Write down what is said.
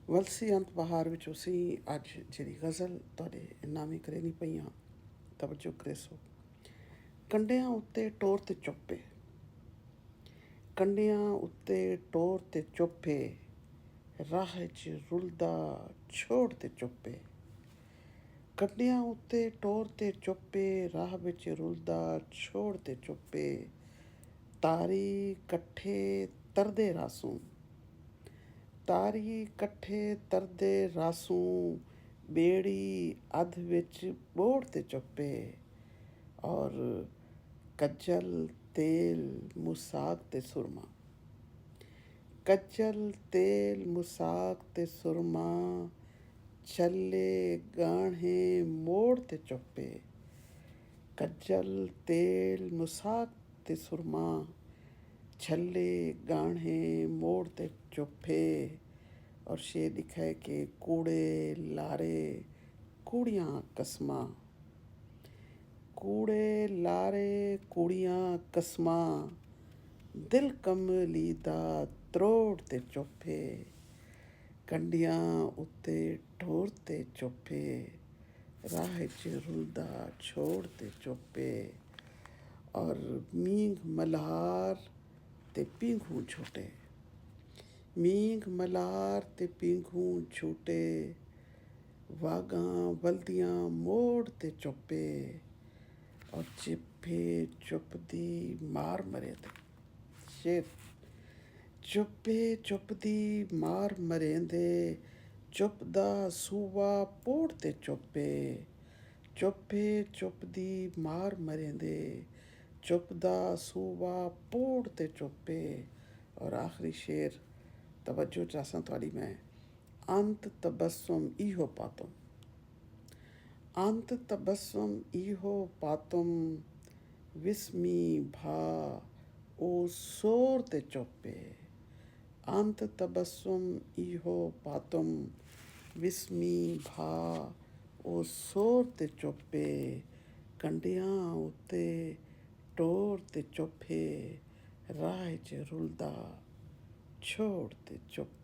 ਵਲਸੀ ਅੰਤ ਬਹਾਰ ਵਿੱਚ ਅਸੀਂ ਅੱਜ ਜਿਹੜੀ ਗਜ਼ਲ ਤੁਹਾਡੇ ਨਾਮੀ ਕਰੇਨੀ ਪਈਆਂ ਤਵੱਜੋ ਕਰੇ ਸੋ। ਕੰਡਿਆਂ ਉੱਤੇ ਟੋਰ ਤੇ ਚੁੱਪੇ, ਕੰਡਿਆਂ ਉੱਤੇ ਟੋਰ ਤੇ ਚੁੱਪੇ, ਰਾਹ 'ਚ ਰੁਲਦਾ ਛੋੜ ਤੇ ਚੁੱਪੇ। ਕੰਡਿਆਂ ਉੱਤੇ ਟੋਰ ਤੇ ਚੁੱਪੇ, ਰਾਹ ਵਿੱਚ ਰੁਲਦਾ ਛੋੜ ਤੇ ਚੁੱਪੇ। ਤਾਰੀ ਇਕੱਠੇ ਤਰਦੇ ਰਾਸੂ, ਤਾਰੀ ਇਕੱਠੇ ਤਰਦੇ ਰਾਸੂ, ਬੇੜੀ ਅੱਧ ਵਿੱਚ ਬੋੜ ਤੇ ਚੁੱਪੇ। ਔਰ ਕੱਜਲ ਤੇਲ ਮੁਸਾਕ ਤੇ ਸੁਰਮਾ, ਕੱਜਲ ਤੇਲ ਮੁਸਾਕ ਤੇ ਸੁਰਮਾ, ਛੱਲੇ ਗਾਹਣੇ ਮੋੜ ਤੇ ਚੁੱਪੇ। ਕੱਜਲ ਤੇਲ ਮੁਸਾਕ ਤੇ ਸੁਰਮਾ, छल्ले गाढ़े मोड़ ते चुप्पे। और शेर लिखा है कि कूड़े लारे कूड़ियाँ कस्मा, कूड़े लारे कूड़ियाँ कस्मा, दिल कमली दा त्रोड़ ते चुप्पे। कंडियां उत्ते ढोर ते चुप्पे, राह च रुलदा छोड़ ते चुप्पे। और मींघ मल्हार ते पींघू छूटे, मींघ मल्हार ते पींघू छूटे, वागां बल्दियां मोड़ ते चुप्पे। और चिप्पे चुपदी मार मरे ते शेर, चुप्पे चुपदी मार मरेंदे, चुपदा सूवा पोड़ ते चुप्पे। चुप्पे चुपदी मार मरेंदे, चुपदा सूवा पोड़ ते चुप्पे। और आखिरी शेर तवज्जो चाहसां थोड़ी मैं। अंत तबस्सुम इहो पातुम, अंत तबस्सुम इहो पातुम, विस्मी भा ओ सोर ते चुप्पे। अंत तबस्सुम इहो पातुम, विस्मी भा ओ सोर ते चुप्पे। कंडियां उत्ते टोर ते चुप्पे, राह च रुलदा छोड़ ते चुप्पे।